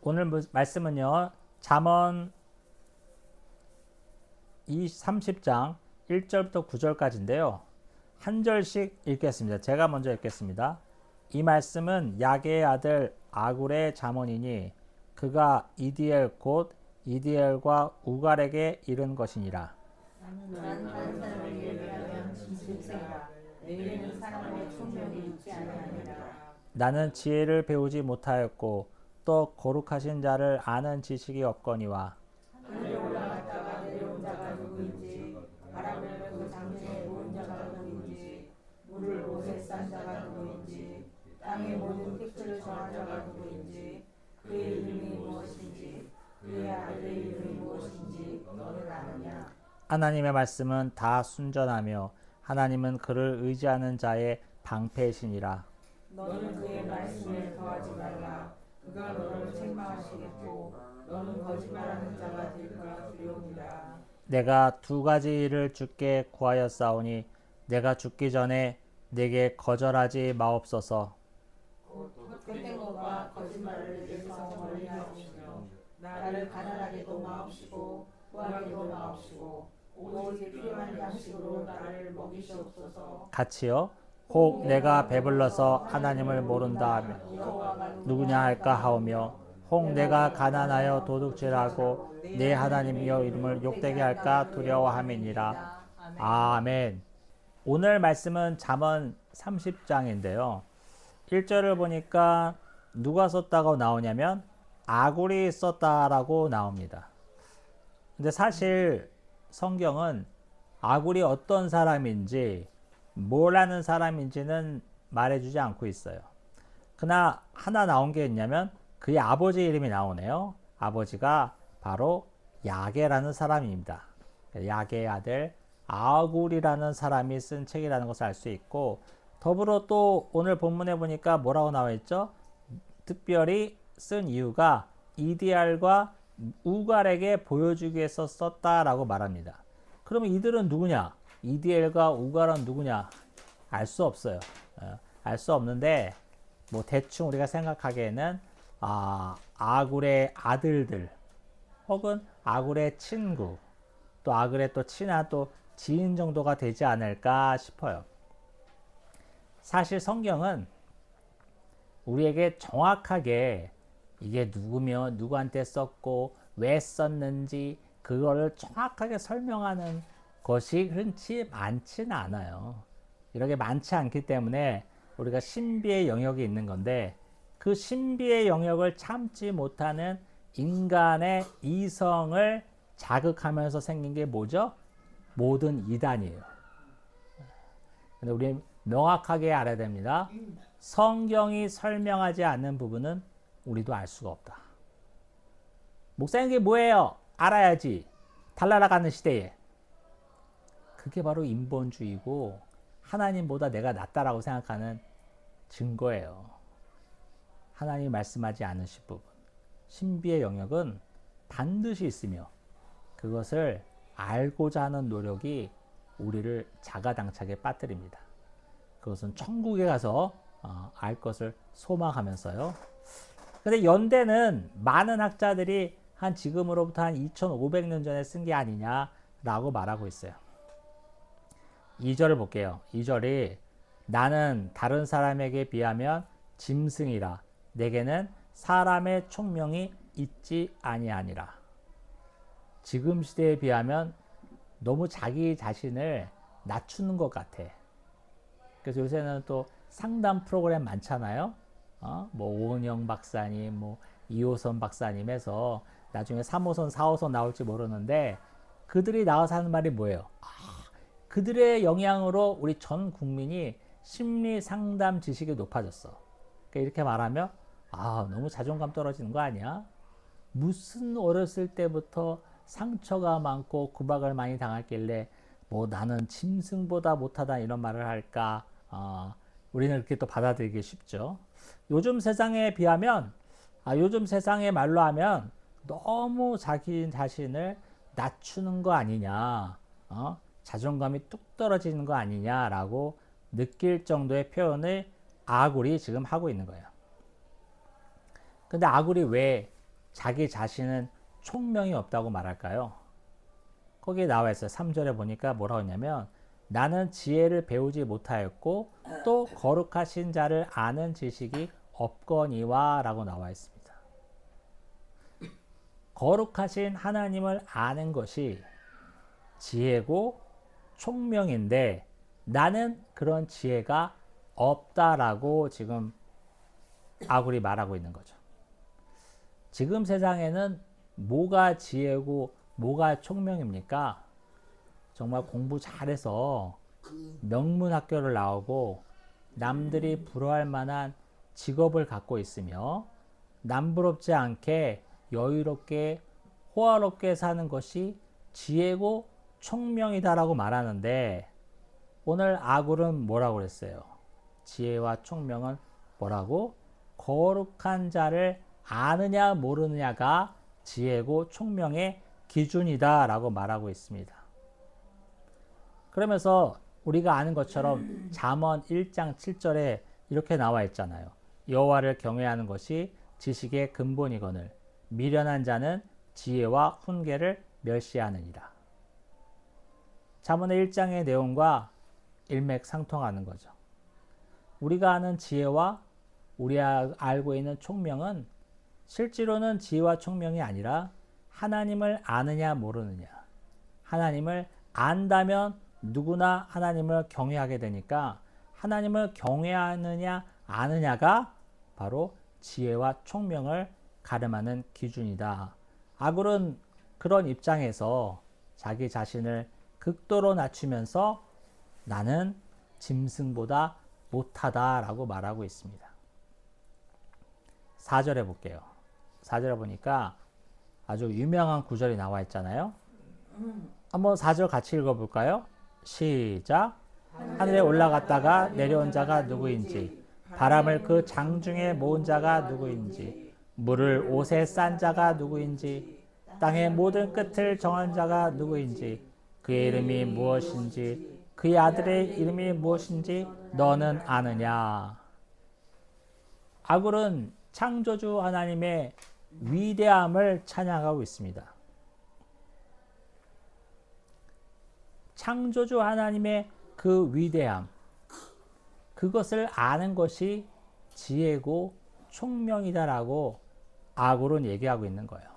오늘 말씀은요. 잠언 30장 1절부터 9절까지인데요. 한 절씩 읽겠습니다. 제가 먼저 읽겠습니다. 이 말씀은 야게의 아들 아굴의 잠언이니 그가 이디엘 곧 이디엘과 우갈에게 이른 것이니라. 나는 다른 사람에게 얘기하면 짐승이라. 내게는 사람의 총명이 있지 아니하니라. 나는 지혜를 배우지 못하였고 또 거룩하신 자를 아는 지식이 없거니와 하늘에 올라갔다가 내려온 자가 누구인지, 바람을 그 장중에 모은 자가 누구인지, 물을 옷에 싼 자가 누구인지, 땅의 모든 끝을 정한 자가 누구인지, 그의 이름이 무엇인지, 그의 아들의 이름이 무엇인지 너는 아느냐? 하나님의 말씀은 다 순전하며 하나님은 그를 의지하는 자의 방패이시니라. 너는 그의 말씀에 거하지 말라. 그가 너를 책망하시겠고 너는 거짓말하는 자가 될까 두려우니라. 내가 두 가지 일을 주께 구하였사오니 내가 죽기 전에 내게 거절하지 마옵소서. 곧 헛된 것과 거짓말을 내게서 멀리 하옵시며 나를 가난하게도 마옵시고 구하게도 마옵시고 오직 필요한 양식으로 나를 먹이시옵소서. 같이요. 혹 내가 배불러서 하나님을 모른다 하며 누구냐 할까 하오며 혹 내가 가난하여 도둑질하고 내 하나님이여 이름을 욕되게 할까 두려워함이니라. 아멘. 오늘 말씀은 잠언 30장인데요. 1절을 보니까 누가 썼다고 나오냐면 아굴이 썼다라고 나옵니다. 근데 사실 성경은 아굴이 어떤 사람인지 뭘 하는 사람인지는 말해주지 않고 있어요. 그러나 하나 나온 게 있냐면 그의 아버지 이름이 나오네요. 아버지가 바로 야게라는 사람입니다. 야게의 아들 아굴이라는 사람이 쓴 책이라는 것을 알 수 있고, 더불어 또 오늘 본문에 보니까 뭐라고 나와 있죠? 특별히 쓴 이유가 이디알과 우갈에게 보여주기 위해서 썼다라고 말합니다. 그러면 이들은 누구냐? 이디엘과 우갈은 누구냐? 알 수 없어요. 알 수 없는데 뭐 대충 우리가 생각하기에는 아굴의 아들들 혹은 아굴의 친구, 또 아굴의 또 친한 또 지인 정도가 되지 않을까 싶어요. 사실 성경은 우리에게 정확하게 이게 누구며 누구한테 썼고 왜 썼는지 그거를 정확하게 설명하는 것이 흔치 많지는 않아요. 이렇게 많지 않기 때문에 우리가 신비의 영역이 있는 건데, 그 신비의 영역을 참지 못하는 인간의 이성을 자극하면서 생긴 게 뭐죠? 모든 이단이에요. 근데 우리 명확하게 알아야 됩니다. 성경이 설명하지 않는 부분은 우리도 알 수가 없다. 목사님 이게 뭐예요? 알아야지. 달나라가는 시대에. 그게 바로 인본주의고 하나님보다 내가 낫다라고 생각하는 증거예요. 하나님이 말씀하지 않으실 부분, 신비의 영역은 반드시 있으며 그것을 알고자 하는 노력이 우리를 자가당착에 빠뜨립니다. 그것은 천국에 가서 알 것을 소망하면서요. 근데 연대는 많은 학자들이 한 지금으로부터 한 2500년 전에 쓴 게 아니냐라고 말하고 있어요. 2절을 볼게요. 2절이 나는 다른 사람에게 비하면 짐승이라 내게는 사람의 총명이 있지 아니하니라. 지금 시대에 비하면 너무 자기 자신을 낮추는 것 같아. 그래서 요새는 또 상담 프로그램 많잖아요. 뭐 오은영 박사님, 뭐 이호선 박사님 해서 나중에 3호선, 4호선 나올지 모르는데 그들이 나와서 하는 말이 뭐예요? 그들의 영향으로 우리 전 국민이 심리 상담 지식이 높아졌어. 그러니까 이렇게 말하면 너무 자존감 떨어지는 거 아니야? 무슨 어렸을 때부터 상처가 많고 구박을 많이 당했길래 뭐 나는 짐승보다 못하다 이런 말을 할까? 우리는 그렇게 또 받아들이기 쉽죠. 요즘 세상에 비하면 요즘 세상의 말로 하면 너무 자기 자신을 낮추는 거 아니냐, 자존감이 뚝 떨어지는 거 아니냐라고 느낄 정도의 표현을 아굴이 지금 하고 있는 거예요. 근데 아굴이 왜 자기 자신은 총명이 없다고 말할까요? 거기에 나와 있어요. 3절에 보니까 뭐라고 했냐면 나는 지혜를 배우지 못하였고 또 거룩하신 자를 아는 지식이 없거니와 라고 나와 있습니다. 거룩하신 하나님을 아는 것이 지혜고 총명인데 나는 그런 지혜가 없다라고 지금 아굴이 말하고 있는 거죠. 지금 세상에는 뭐가 지혜고 뭐가 총명입니까? 정말 공부 잘해서 명문 학교를 나오고 남들이 부러워할 만한 직업을 갖고 있으며 남부럽지 않게 여유롭게 호화롭게 사는 것이 지혜고 총명이다라고 말하는데 오늘 아굴은 뭐라고 그랬어요? 지혜와 총명은 뭐라고? 거룩한 자를 아느냐 모르느냐가 지혜고 총명의 기준이다 라고 말하고 있습니다. 그러면서 우리가 아는 것처럼 잠언 1장 7절에 이렇게 나와 있잖아요. 여호와를 경외하는 것이 지식의 근본이거늘 미련한 자는 지혜와 훈계를 멸시하느니라. 잠언의 1장의 내용과 일맥상통하는 거죠. 우리가 아는 지혜와 우리가 알고 있는 총명은 실제로는 지혜와 총명이 아니라 하나님을 아느냐 모르느냐. 하나님을 안다면 누구나 하나님을 경외하게 되니까 하나님을 경외하느냐 아느냐가 바로 지혜와 총명을 가름하는 기준이다. 아굴은 그런 입장에서 자기 자신을 극도로 낮추면서 나는 짐승보다 못하다라고 말하고 있습니다. 4절에 볼게요. 4절에 보니까 아주 유명한 구절이 나와 있잖아요. 한번 4절 같이 읽어볼까요? 시작. 하늘에 올라갔다가 내려온 자가 누구인지 바람을 그 장중에 모은 자가 누구인지 물을 옷에 싼 자가 누구인지 땅의 모든 끝을 정한 자가 누구인지 그의 이름이 무엇인지 그의 아들의 이름이 무엇인지 너는 아느냐. 아굴은 창조주 하나님의 위대함을 찬양하고 있습니다. 창조주 하나님의 그 위대함, 그것을 아는 것이 지혜고 총명이다라고 아굴은 얘기하고 있는 거예요.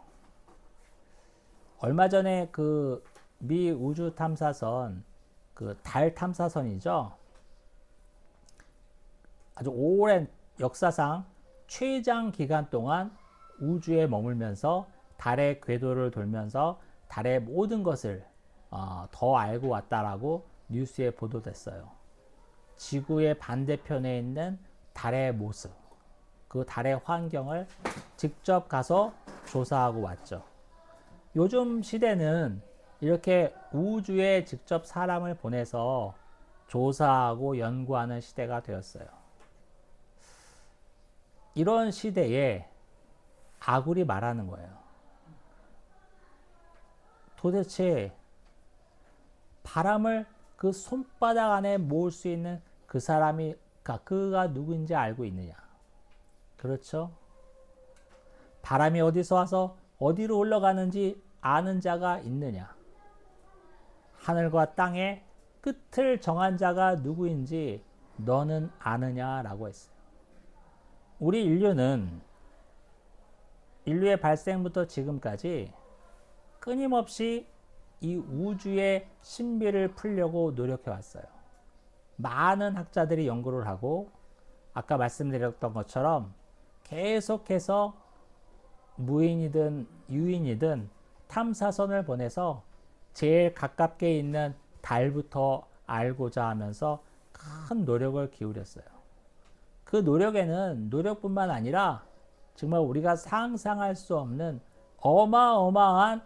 얼마 전에 그 미 우주 탐사선, 그 달 탐사선이죠. 아주 오랜 역사상 최장 기간 동안 우주에 머물면서 달의 궤도를 돌면서 달의 모든 것을 더 알고 왔다라고 뉴스에 보도됐어요. 지구의 반대편에 있는 달의 모습, 그 달의 환경을 직접 가서 조사하고 왔죠. 요즘 시대는 이렇게 우주에 직접 사람을 보내서 조사하고 연구하는 시대가 되었어요. 이런 시대에 아굴이 말하는 거예요. 도대체 바람을 그 손바닥 안에 모을 수 있는 그 사람이 그가 누구인지 알고 있느냐? 그렇죠? 바람이 어디서 와서 어디로 흘러가는지 아는 자가 있느냐? 하늘과 땅의 끝을 정한 자가 누구인지 너는 아느냐라고 했어요. 우리 인류의 발생부터 지금까지 끊임없이 이 우주의 신비를 풀려고 노력해 왔어요. 많은 학자들이 연구를 하고 아까 말씀드렸던 것처럼 계속해서 무인이든 유인이든 탐사선을 보내서 제일 가깝게 있는 달부터 알고자 하면서 큰 노력을 기울였어요. 그 노력에는 노력뿐만 아니라 정말 우리가 상상할 수 없는 어마어마한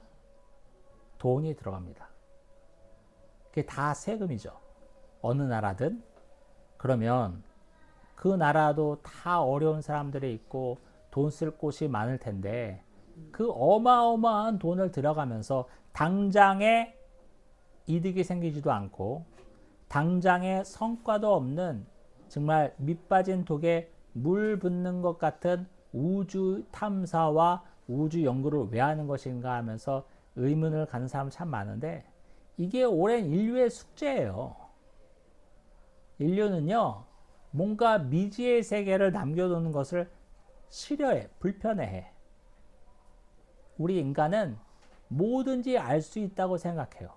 돈이 들어갑니다. 그게 다 세금이죠. 어느 나라든. 그러면 그 나라도 다 어려운 사람들이 있고 돈 쓸 곳이 많을 텐데 그 어마어마한 돈을 들어가면서 당장에 이득이 생기지도 않고 당장에 성과도 없는 정말 밑 빠진 독에 물 붓는 것 같은 우주 탐사와 우주 연구를 왜 하는 것인가 하면서 의문을 갖는 사람 참 많은데 이게 오랜 인류의 숙제예요. 인류는요, 뭔가 미지의 세계를 남겨두는 것을 싫어해, 불편해해. 우리 인간은 뭐든지 알 수 있다고 생각해요.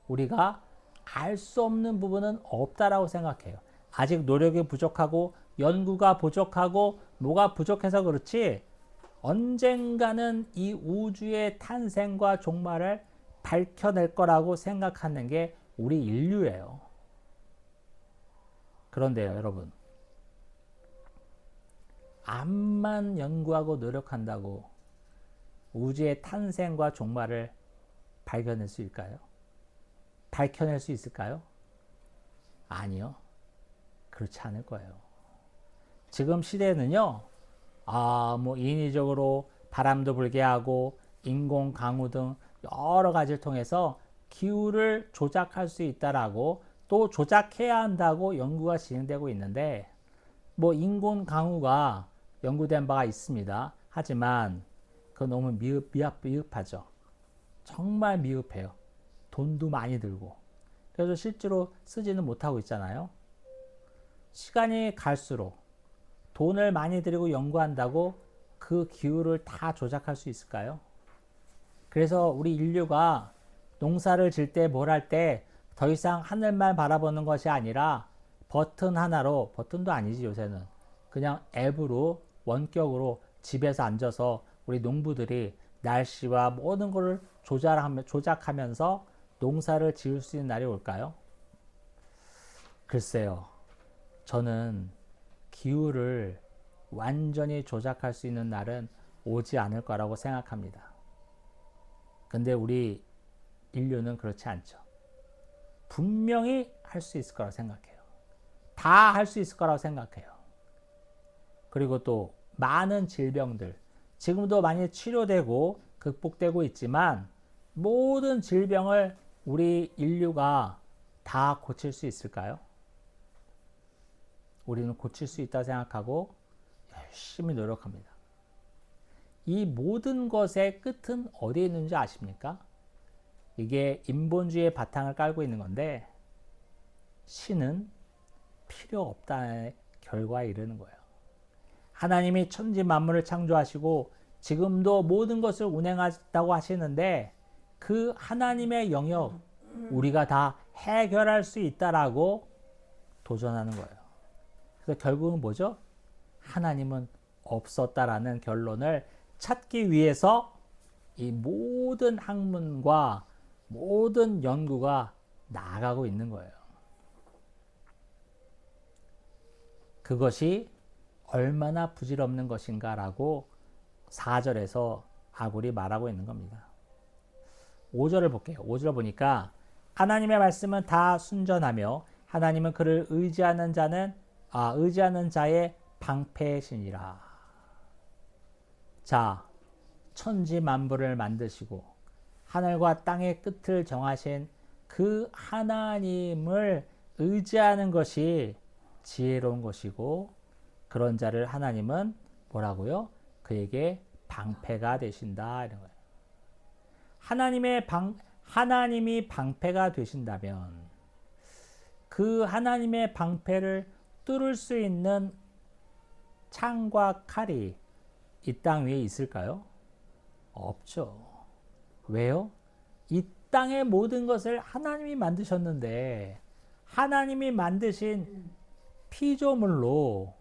우리가 알 수 없는 부분은 없다라고 생각해요. 아직 노력이 부족하고 연구가 부족하고 뭐가 부족해서 그렇지 언젠가는 이 우주의 탄생과 종말을 밝혀낼 거라고 생각하는 게 우리 인류예요. 그런데요, 여러분. 암만 연구하고 노력한다고 우주의 탄생과 종말을 발견할 수 있을까요? 밝혀낼 수 있을까요? 아니요. 그렇지 않을 거예요. 지금 시대는요, 뭐 인위적으로 바람도 불게 하고 인공 강우 등 여러 가지를 통해서 기후를 조작할 수 있다라고 또 조작해야 한다고 연구가 진행되고 있는데 뭐 인공 강우가 연구된 바가 있습니다. 하지만 그거 너무 미흡하죠. 정말 미흡해요. 돈도 많이 들고. 그래서 실제로 쓰지는 못하고 있잖아요. 시간이 갈수록 돈을 많이 들이고 연구한다고 그 기후를 다 조작할 수 있을까요? 그래서 우리 인류가 농사를 질 때 뭘 할 때 더 이상 하늘만 바라보는 것이 아니라 버튼 하나로, 버튼도 아니지 요새는, 그냥 앱으로 원격으로 집에서 앉아서 우리 농부들이 날씨와 모든 것을 조작하면서 농사를 지을 수 있는 날이 올까요? 글쎄요. 저는 기후를 완전히 조작할 수 있는 날은 오지 않을 거라고 생각합니다. 근데 우리 인류는 그렇지 않죠. 분명히 할 수 있을 거라고 생각해요. 다 할 수 있을 거라고 생각해요. 그리고 또 많은 질병들, 지금도 많이 치료되고 극복되고 있지만 모든 질병을 우리 인류가 다 고칠 수 있을까요? 우리는 고칠 수 있다고 생각하고 열심히 노력합니다. 이 모든 것의 끝은 어디에 있는지 아십니까? 이게 인본주의의 바탕을 깔고 있는 건데 신은 필요 없다는 결과에 이르는 거예요. 하나님이 천지 만물을 창조하시고 지금도 모든 것을 운행하셨다고 하시는데 그 하나님의 영역 우리가 다 해결할 수 있다라고 도전하는 거예요. 그래서 결국은 뭐죠? 하나님은 없었다라는 결론을 찾기 위해서 이 모든 학문과 모든 연구가 나아가고 있는 거예요. 그것이 얼마나 부질없는 것인가라고 4절에서 아굴이 말하고 있는 겁니다. 5절을 볼게요. 5절 보니까 하나님의 말씀은 다 순전하며 하나님은 그를 의지하는 자의 방패시니라. 자, 천지 만물을 만드시고 하늘과 땅의 끝을 정하신 그 하나님을 의지하는 것이 지혜로운 것이고 그런 자를 하나님은 뭐라고요? 그에게 방패가 되신다 이런 거예요. 하나님이 방패가 되신다면 그 하나님의 방패를 뚫을 수 있는 창과 칼이 이 땅 위에 있을까요? 없죠. 왜요? 이 땅의 모든 것을 하나님이 만드셨는데 하나님이 만드신 피조물로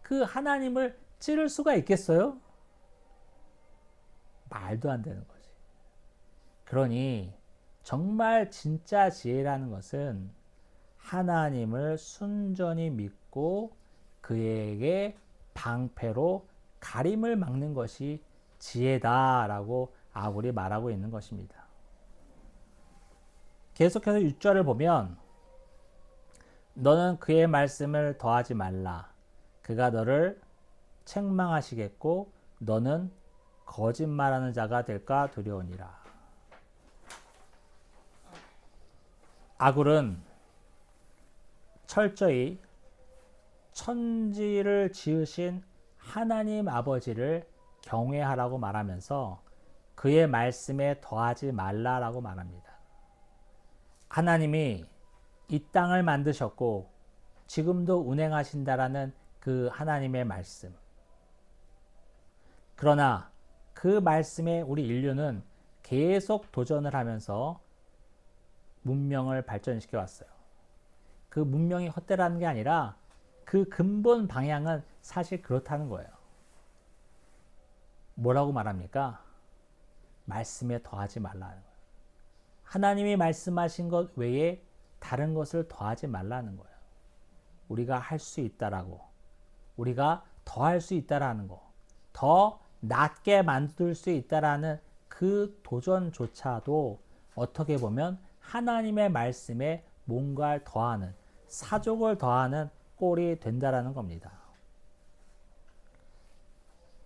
그 하나님을 찌를 수가 있겠어요? 말도 안 되는 거지. 그러니 정말 진짜 지혜라는 것은 하나님을 순전히 믿고 그에게 방패로 가림을 막는 것이 지혜다라고 아굴이 말하고 있는 것입니다. 계속해서 6절을 보면 너는 그의 말씀을 더하지 말라. 그가 너를 책망하시겠고 너는 거짓말하는 자가 될까 두려우니라. 아굴은 철저히 천지를 지으신 하나님 아버지를 경외하라고 말하면서 그의 말씀에 더하지 말라라고 말합니다. 하나님이 이 땅을 만드셨고 지금도 운행하신다라는 그 하나님의 말씀. 그러나 그 말씀에 우리 인류는 계속 도전을 하면서 문명을 발전시켜 왔어요. 그 문명이 헛되라는 게 아니라 그 근본 방향은 사실 그렇다는 거예요. 뭐라고 말합니까? 말씀에 더하지 말라는 거예요. 하나님이 말씀하신 것 외에 다른 것을 더하지 말라는 거예요. 우리가 할 수 있다라고, 우리가 더 할 수 있다라는 거, 더 낮게 만들 수 있다라는 그 도전조차도 어떻게 보면 하나님의 말씀에 뭔가를 더하는, 사족을 더하는 꼴이 된다라는 겁니다.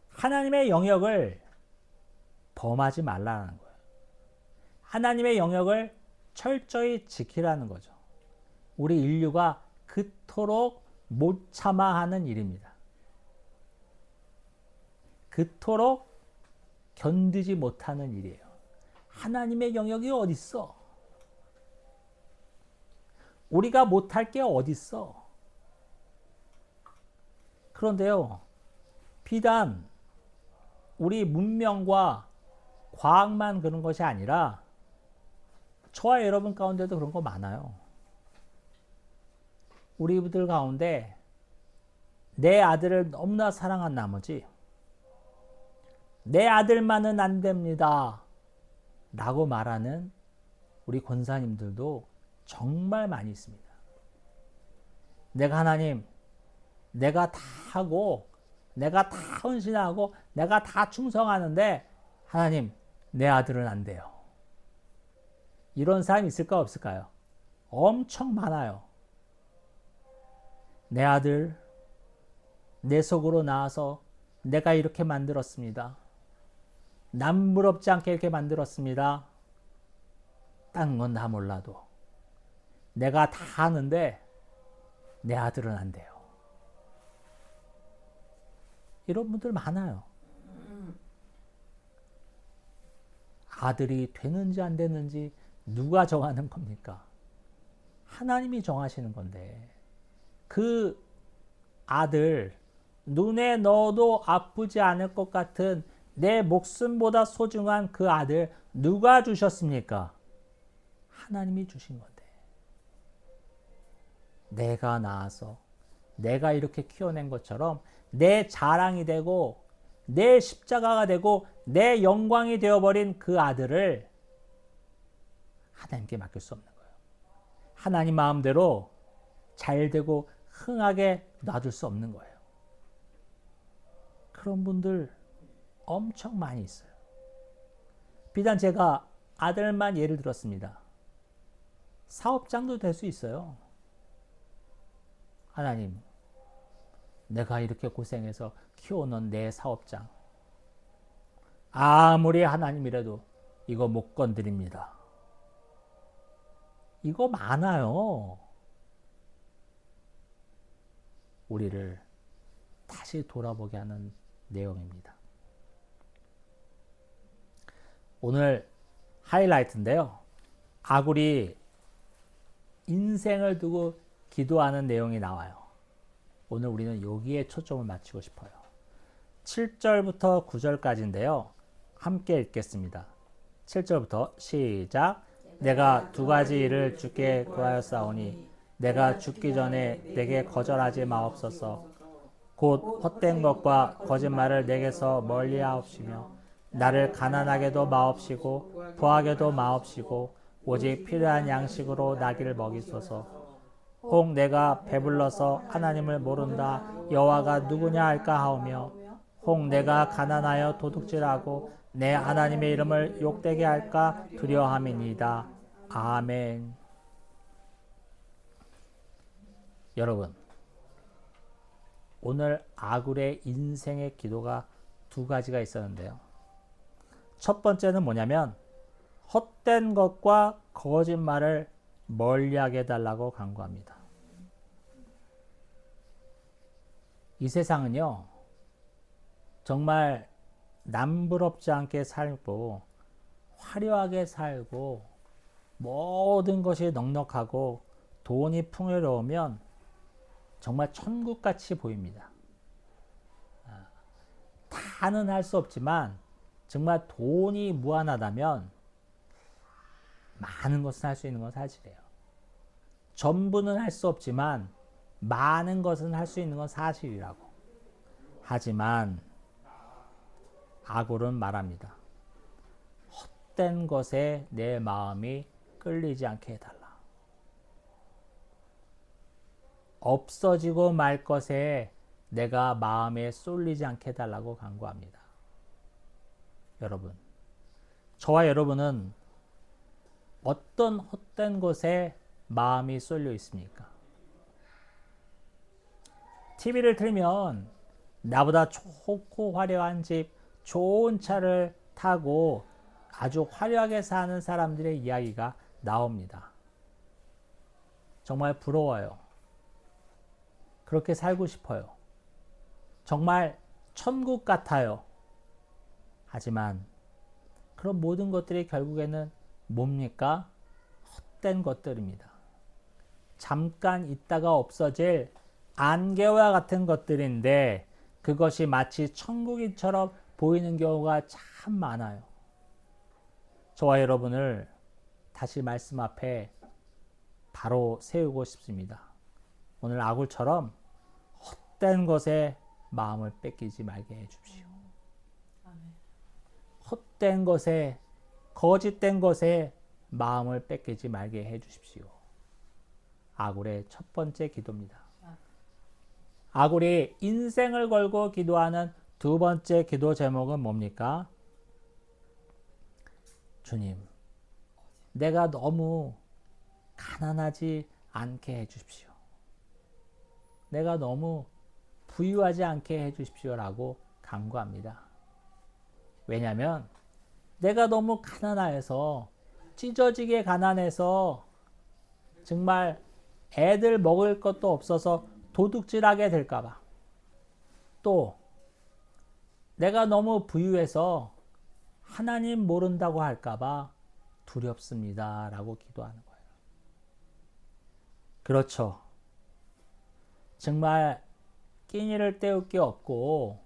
하나님의 영역을 범하지 말라는 거예요. 하나님의 영역을 철저히 지키라는 거죠. 우리 인류가 그토록 못 참아 하는 일입니다. 그토록 견디지 못하는 일이에요. 하나님의 영역이 어디 있어? 우리가 못할 게 어디 있어? 그런데요, 비단 우리 문명과 과학만 그런 것이 아니라 저와 여러분 가운데도 그런 거 많아요. 우리들 가운데 내 아들을 너무나 사랑한 나머지 내 아들만은 안 됩니다 라고 말하는 우리 권사님들도 정말 많이 있습니다. 내가 하나님, 내가 다 하고 내가 다 헌신하고 내가 다 충성하는데 하나님, 내 아들은 안 돼요. 이런 사람이 있을까 없을까요? 엄청 많아요. 내 아들, 내 속으로 나와서 내가 이렇게 만들었습니다. 남부럽지 않게 이렇게 만들었습니다. 딴 건 다 몰라도 내가 다 하는데 내 아들은 안 돼요. 이런 분들 많아요. 아들이 되는지 안 되는지 누가 정하는 겁니까? 하나님이 정하시는 건데 그 아들, 눈에 넣어도 아프지 않을 것 같은 내 목숨보다 소중한 그 아들 누가 주셨습니까? 하나님이 주신 건데 내가 낳아서 내가 이렇게 키워낸 것처럼 내 자랑이 되고 내 십자가가 되고 내 영광이 되어버린 그 아들을 하나님께 맡길 수 없는 거예요. 하나님 마음대로 잘 되고 흥하게 놔둘 수 없는 거예요. 그런 분들 엄청 많이 있어요. 비단 제가 아들만 예를 들었습니다. 사업장도 될 수 있어요. 하나님, 내가 이렇게 고생해서 키워놓은 내 사업장 아무리 하나님이라도 이거 못 건드립니다. 이거 많아요. 우리를 다시 돌아보게 하는 내용입니다. 오늘 하이라이트인데요. 아굴이 인생을 두고 기도하는 내용이 나와요. 오늘 우리는 여기에 초점을 맞추고 싶어요. 7절부터 9절까지인데요. 함께 읽겠습니다. 7절부터 시작. 내가 두 가지 일을 주께 구하였사오니 내가 죽기 전에 내게 거절하지 마옵소서. 곧 헛된 것과 거짓말을 내게서 멀리하옵시며 나를 가난하게도 마옵시고 부하게도 마옵시고 오직 필요한 양식으로 나귀를 먹이소서. 혹 내가 배불러서 하나님을 모른다 여호와가 누구냐 할까 하오며 혹 내가 가난하여 도둑질하고 내 하나님의 이름을 욕되게 할까 두려워함이니이다. 아멘. 여러분, 오늘 아굴의 인생의 기도가 두 가지가 있었는데요. 첫 번째는 뭐냐면 헛된 것과 거짓말을 멀리하게 해달라고 간구합니다. 이 세상은요, 정말 남부럽지 않게 살고 화려하게 살고 모든 것이 넉넉하고 돈이 풍요로우면 정말 천국같이 보입니다. 다는 할 수 없지만 정말 돈이 무한하다면 많은 것을 할 수 있는 건 사실이에요. 전부는 할 수 없지만 많은 것은 할 수 있는 건 사실이라고. 하지만 아굴은 말합니다. 헛된 것에 내 마음이 끌리지 않게 해달라. 없어지고 말 것에 내가 마음에 쏠리지 않게 해달라고 간구합니다. 여러분, 저와 여러분은 어떤 헛된 것에 마음이 쏠려 있습니까? TV를 틀면 나보다 좋고 화려한 집, 좋은 차를 타고 아주 화려하게 사는 사람들의 이야기가 나옵니다. 정말 부러워요. 그렇게 살고 싶어요. 정말 천국 같아요. 하지만 그런 모든 것들이 결국에는 뭡니까? 헛된 것들입니다. 잠깐 있다가 없어질 안개와 같은 것들인데 그것이 마치 천국인처럼 보이는 경우가 참 많아요. 저와 여러분을 다시 말씀 앞에 바로 세우고 싶습니다. 오늘 아굴처럼 헛된 것에 마음을 뺏기지 말게 해주십시오. 헛된 것에, 거짓된 것에 마음을 뺏기지 말게 해주십시오. 아굴의 첫 번째 기도입니다. 아굴이 인생을 걸고 기도하는 두 번째 기도 제목은 뭡니까? 주님, 내가 너무 가난하지 않게 해주십시오. 내가 너무 부유하지 않게 해주십시오라고 간구합니다. 왜냐하면 내가 너무 가난해서 찢어지게 가난해서 정말 애들 먹을 것도 없어서 도둑질하게 될까봐, 또 내가 너무 부유해서 하나님 모른다고 할까봐 두렵습니다 라고 기도하는 거예요. 그렇죠. 정말 끼니를 때울 게 없고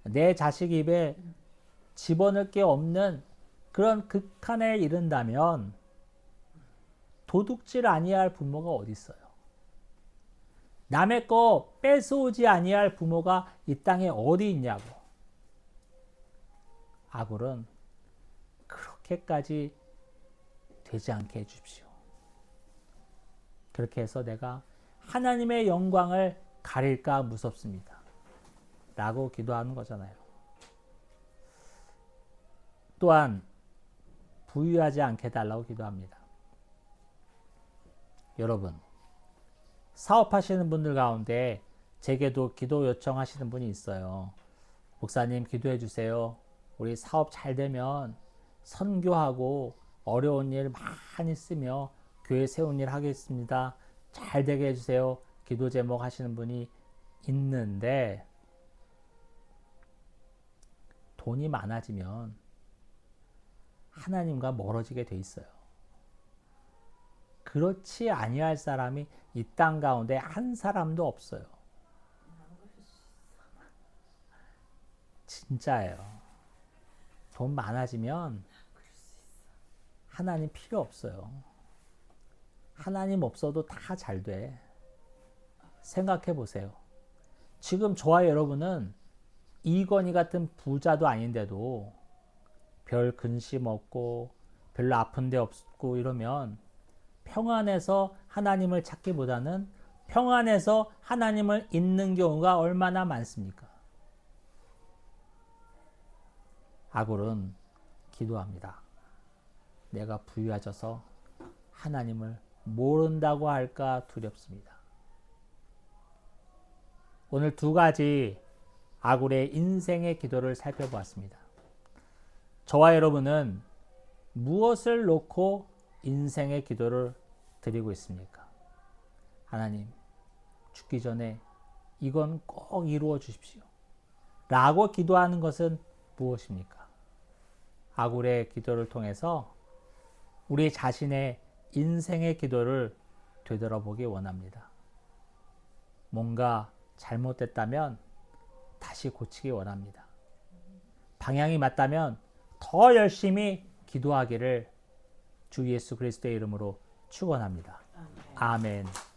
내 자식 입에 집어넣을 게 없는 그런 극한에 이른다면 도둑질 아니할 부모가 어디 있어요? 남의 거 뺏어오지 아니할 부모가 이 땅에 어디 있냐고. 아굴은 그렇게까지 되지 않게 해주십시오. 그렇게 해서 내가 하나님의 영광을 가릴까 무섭습니다. 라고 기도하는 거잖아요. 또한 부유하지 않게 해달라고 기도합니다. 여러분, 사업하시는 분들 가운데 제게도 기도 요청하시는 분이 있어요. 목사님 기도해 주세요. 우리 사업 잘 되면 선교하고 어려운 일 많이 쓰며 교회 세운 일 하겠습니다. 잘 되게 해주세요. 기도 제목 하시는 분이 있는데 돈이 많아지면 하나님과 멀어지게 돼 있어요. 그렇지 아니할 사람이 이 땅 가운데 한 사람도 없어요. 진짜예요. 돈 많아지면 하나님 필요 없어요. 하나님 없어도 다 잘 돼. 생각해 보세요. 지금 저와 여러분은 이건희 같은 부자도 아닌데도 별 근심 없고 별로 아픈 데 없고 이러면 평안해서 하나님을 찾기보다는 평안해서 하나님을 잊는 경우가 얼마나 많습니까? 아굴은 기도합니다. 내가 부유해져서 하나님을 모른다고 할까 두렵습니다. 오늘 두 가지 아굴의 인생의 기도를 살펴보았습니다. 저와 여러분은 무엇을 놓고 인생의 기도를 드리고 있습니까? 하나님, 죽기 전에 이건 꼭 이루어 주십시오. 라고 기도하는 것은 무엇입니까? 아굴의 기도를 통해서 우리 자신의 인생의 기도를 되돌아보기 원합니다. 뭔가 잘못됐다면 다시 고치기 원합니다. 방향이 맞다면 더 열심히 기도하기를 주 예수 그리스도의 이름으로 축원합니다. 아멘.